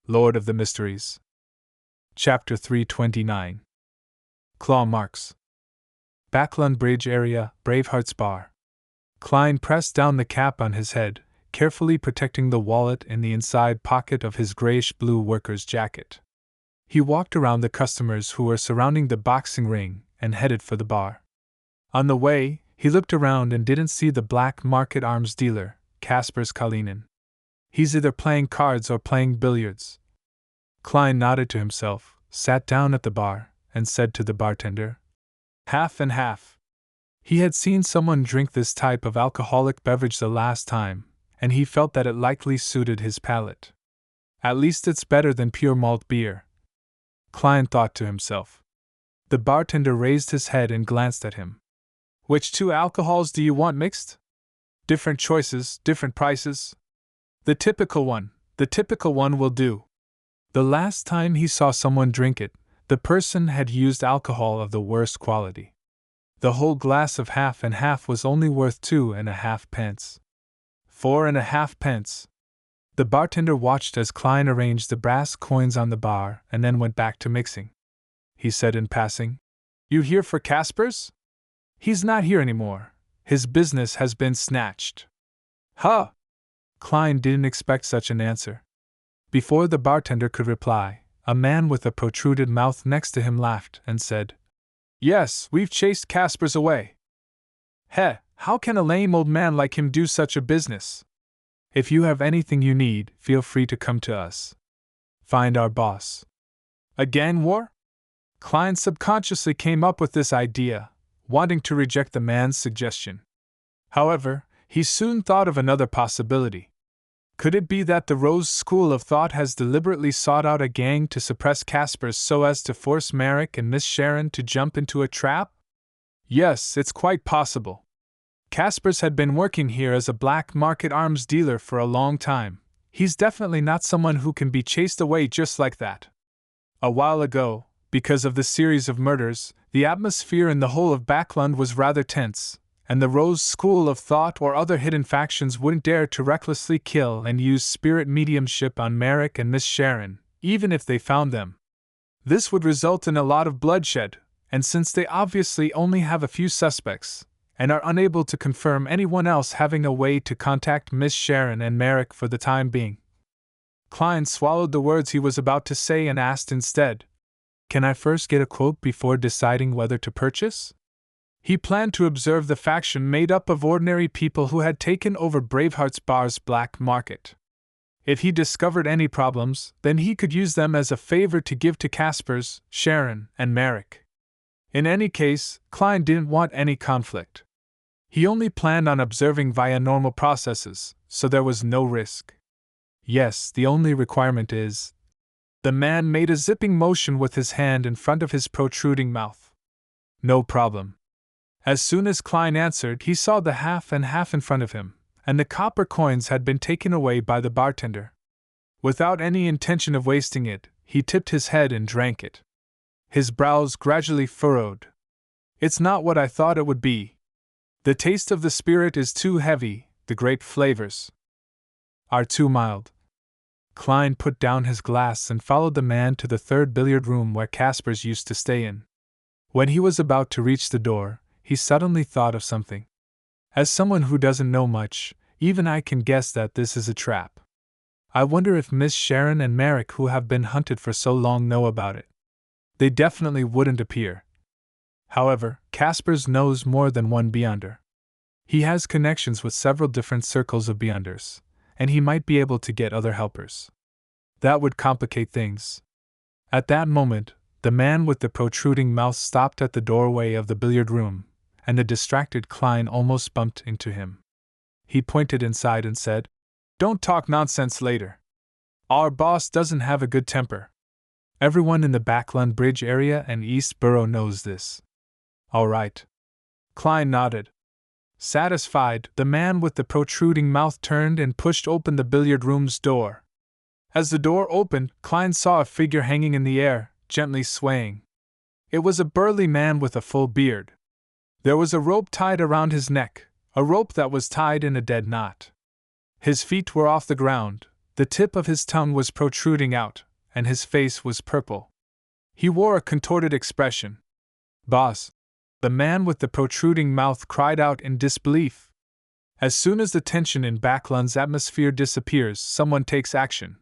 Lord of the Mysteries. Chapter 329. Claw Marks. Backlund Bridge area, Braveheart's Bar. Klein pressed down the cap on his head, carefully protecting the wallet in the inside pocket of his grayish-blue worker's jacket. He walked around the customers who were surrounding the boxing ring and headed for the bar. On the way, he looked around and didn't see the black market arms dealer, Kaspers Kalinin. He's either playing cards or playing billiards. Klein nodded to himself, sat down at the bar, and said to the bartender, "Half and half." He had seen someone drink this type of alcoholic beverage the last time, and he felt that it likely suited his palate. At least it's better than pure malt beer, Klein thought to himself. The bartender raised his head and glanced at him. "Which two alcohols do you want mixed?" "Different choices, different prices." The typical one will do." The last time he saw someone drink it, the person had used alcohol of the worst quality. The whole glass of half and half was only worth 2.5 pence. 4.5 pence. The bartender watched as Klein arranged the brass coins on the bar and then went back to mixing. He said in passing, "You here for Kaspers?" "He's not here anymore. His business has been snatched." "Huh!" Klein didn't expect such an answer. Before the bartender could reply, a man with a protruded mouth next to him laughed and said, "Yes, we've chased Kaspers away." "Heh, how can a lame old man like him do such a business?" "If you have anything you need, feel free to come to us. Find our boss." "A gang war?" Klein subconsciously came up with this idea, wanting to reject the man's suggestion. However, he soon thought of another possibility. Could it be that the Rose School of Thought has deliberately sought out a gang to suppress Kaspers so as to force Merrick and Miss Sharon to jump into a trap? Yes, it's quite possible. Kaspers had been working here as a black market arms dealer for a long time. He's definitely not someone who can be chased away just like that. A while ago, because of the series of murders, the atmosphere in the whole of Backlund was rather tense, and the Rose School of Thought or other hidden factions wouldn't dare to recklessly kill and use spirit mediumship on Merrick and Miss Sharon, even if they found them. This would result in a lot of bloodshed, and since they obviously only have a few suspects, and are unable to confirm anyone else having a way to contact Miss Sharon and Merrick for the time being. Klein swallowed the words he was about to say and asked instead, "Can I first get a quote before deciding whether to purchase?" He planned to observe the faction made up of ordinary people who had taken over Braveheart's Bar's black market. If he discovered any problems, then he could use them as a favor to give to Kaspers, Sharon, and Merrick. In any case, Klein didn't want any conflict. He only planned on observing via normal processes, so there was no risk. Yes, the only requirement is... The man made a zipping motion with his hand in front of his protruding mouth. "No problem." As soon as Klein answered, he saw the half and half in front of him, and the copper coins had been taken away by the bartender. Without any intention of wasting it, he tipped his head and drank it. His brows gradually furrowed. "It's not what I thought it would be. The taste of the spirit is too heavy, the grape flavors are too mild." Klein put down his glass and followed the man to the third billiard room where Kaspers used to stay in. When he was about to reach the door, he suddenly thought of something. As someone who doesn't know much, even I can guess that this is a trap. I wonder if Miss Sharon and Merrick, who have been hunted for so long, know about it. They definitely wouldn't appear. However, Kaspers knows more than one Beyonder. He has connections with several different circles of Beyonders, and he might be able to get other helpers. That would complicate things. At that moment, the man with the protruding mouth stopped at the doorway of the billiard room, and the distracted Klein almost bumped into him. He pointed inside and said, "Don't talk nonsense later. Our boss doesn't have a good temper. Everyone in the Backlund Bridge area and East Borough knows this." "All right." Klein nodded. Satisfied, the man with the protruding mouth turned and pushed open the billiard room's door. As the door opened, Klein saw a figure hanging in the air, gently swaying. It was a burly man with a full beard. There was a rope tied around his neck, a rope that was tied in a dead knot. His feet were off the ground, The tip of his tongue was protruding out, and his face was purple. He wore a contorted expression. "Boss!" The man with the protruding mouth cried out in disbelief. As soon as the tension in Backlund's atmosphere disappears, someone takes action.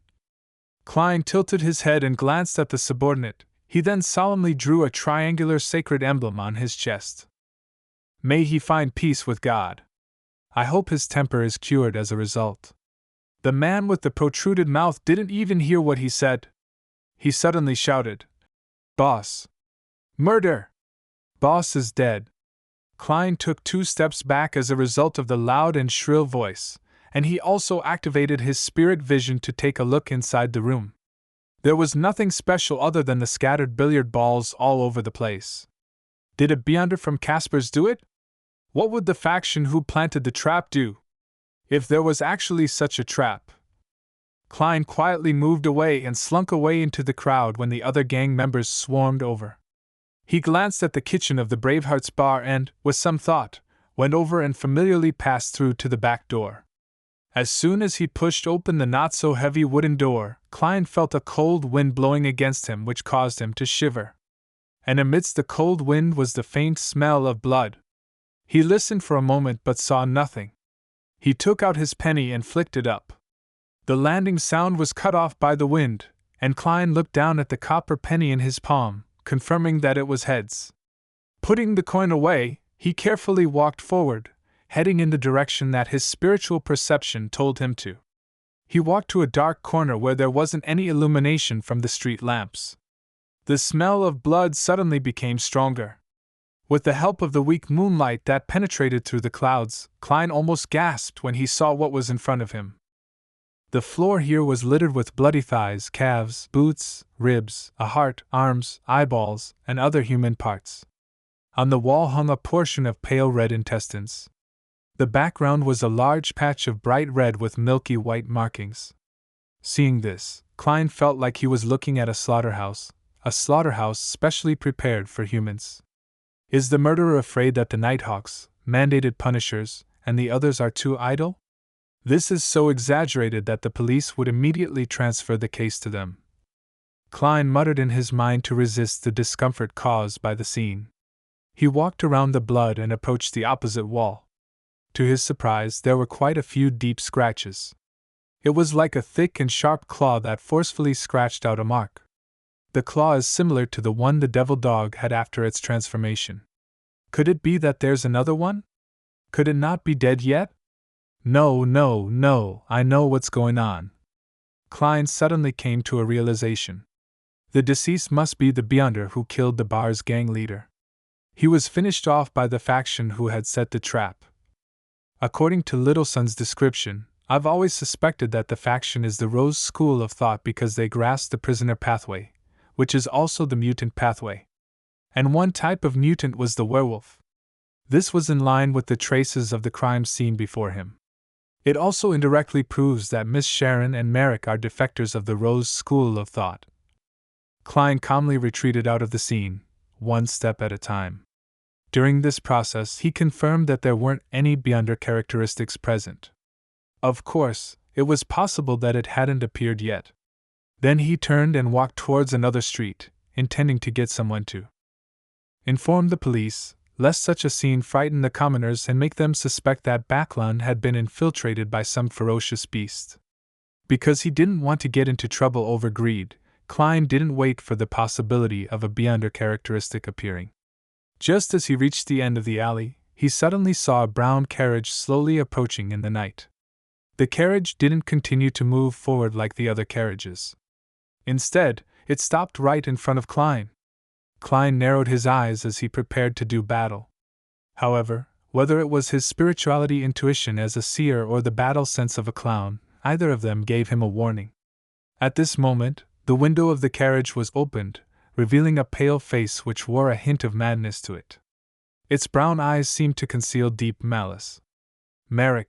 Klein tilted his head and glanced at the subordinate. He then solemnly drew a triangular sacred emblem on his chest. "May he find peace with God. I hope his temper is cured as a result." The man with the protruded mouth didn't even hear what he said. He suddenly shouted, "Boss! Murder! Boss is dead!" Klein took 2 steps back as a result of the loud and shrill voice, and he also activated his spirit vision to take a look inside the room. There was nothing special other than the scattered billiard balls all over the place. Did a Beyonder from Casper's do it? What would the faction who planted the trap do? If there was actually such a trap. Klein quietly moved away and slunk away into the crowd when the other gang members swarmed over. He glanced at the kitchen of the Braveheart's bar and, with some thought, went over and familiarly passed through to the back door. As soon as he pushed open the not-so-heavy wooden door, Klein felt a cold wind blowing against him which caused him to shiver. And amidst the cold wind was the faint smell of blood. He listened for a moment but saw nothing. He took out his penny and flicked it up. The landing sound was cut off by the wind, and Klein looked down at the copper penny in his palm, confirming that it was heads. Putting the coin away, he carefully walked forward, heading in the direction that his spiritual perception told him to. He walked to a dark corner where there wasn't any illumination from the street lamps. The smell of blood suddenly became stronger. With the help of the weak moonlight that penetrated through the clouds, Klein almost gasped when he saw what was in front of him. The floor here was littered with bloody thighs, calves, boots, ribs, a heart, arms, eyeballs, and other human parts. On the wall hung a portion of pale red intestines. The background was a large patch of bright red with milky white markings. Seeing this, Klein felt like he was looking at a slaughterhouse specially prepared for humans. Is the murderer afraid that the Nighthawks, mandated punishers, and the others are too idle? This is so exaggerated that the police would immediately transfer the case to them. Klein muttered in his mind to resist the discomfort caused by the scene. He walked around the blood and approached the opposite wall. To his surprise, there were quite a few deep scratches. It was like a thick and sharp claw that forcefully scratched out a mark. The claw is similar to the one the devil dog had after its transformation. Could it be that there's another one? Could it not be dead yet? No, I know what's going on. Klein suddenly came to a realization. The deceased must be the Beyonder who killed the bar's gang leader. He was finished off by the faction who had set the trap. According to Littleson's description, I've always suspected that the faction is the Rose school of thought because they grasp the prisoner pathway, which is also the mutant pathway. And one type of mutant was the werewolf. This was in line with the traces of the crime scene before him. It also indirectly proves that Miss Sharon and Merrick are defectors of the Rose school of thought. Klein calmly retreated out of the scene, one step at a time. During this process, he confirmed that there weren't any Beyonder characteristics present. Of course, it was possible that it hadn't appeared yet. Then he turned and walked towards another street, intending to get someone to inform the police, lest such a scene frighten the commoners and make them suspect that Backlund had been infiltrated by some ferocious beast. Because he didn't want to get into trouble over greed, Klein didn't wait for the possibility of a Beyonder characteristic appearing. Just as he reached the end of the alley, he suddenly saw a brown carriage slowly approaching in the night. The carriage didn't continue to move forward like the other carriages. Instead, it stopped right in front of Klein. Klein narrowed his eyes as he prepared to do battle. However, whether it was his spirituality intuition as a seer or the battle sense of a clown, either of them gave him a warning. At this moment, the window of the carriage was opened, revealing a pale face which wore a hint of madness to it. Its brown eyes seemed to conceal deep malice. Merrick.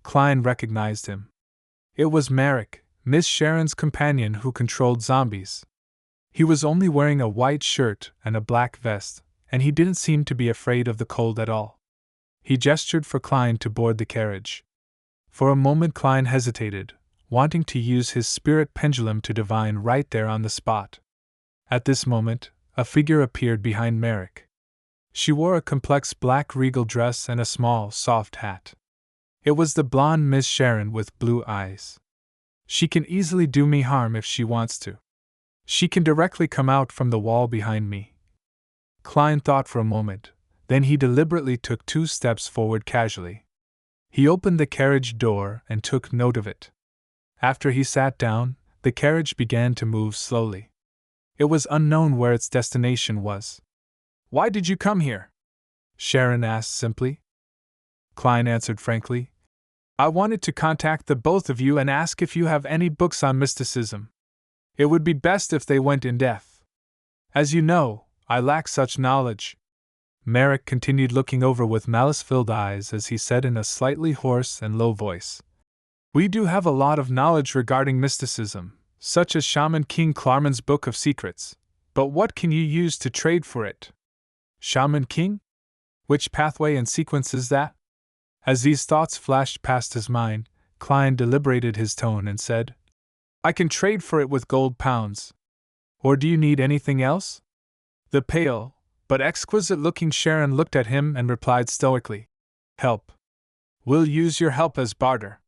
Klein recognized him. It was Merrick, Miss Sharon's companion who controlled zombies. He was only wearing a white shirt and a black vest, and he didn't seem to be afraid of the cold at all. He gestured for Klein to board the carriage. For a moment Klein hesitated, wanting to use his spirit pendulum to divine right there on the spot. At this moment, a figure appeared behind Merrick. She wore a complex black regal dress and a small, soft hat. It was the blonde Miss Sharon with blue eyes. She can easily do me harm if she wants to. She can directly come out from the wall behind me. Klein thought for a moment, then he deliberately took 2 steps forward casually. He opened the carriage door and took note of it. After he sat down, the carriage began to move slowly. It was unknown where its destination was. "Why did you come here?" Sharon asked simply. Klein answered frankly, "I wanted to contact the both of you and ask if you have any books on mysticism. It would be best if they went in depth. As you know, I lack such knowledge." Merrick continued looking over with malice-filled eyes as he said in a slightly hoarse and low voice, "We do have a lot of knowledge regarding mysticism, such as Shaman King Klarman's Book of Secrets, but what can you use to trade for it?" "Shaman King? Which pathway and sequence is that?" As these thoughts flashed past his mind, Klein deliberated his tone and said, "I can trade for it with gold pounds. Or do you need anything else?" The pale, but exquisite-looking Sharon looked at him and replied stoically, "Help. We'll use your help as barter."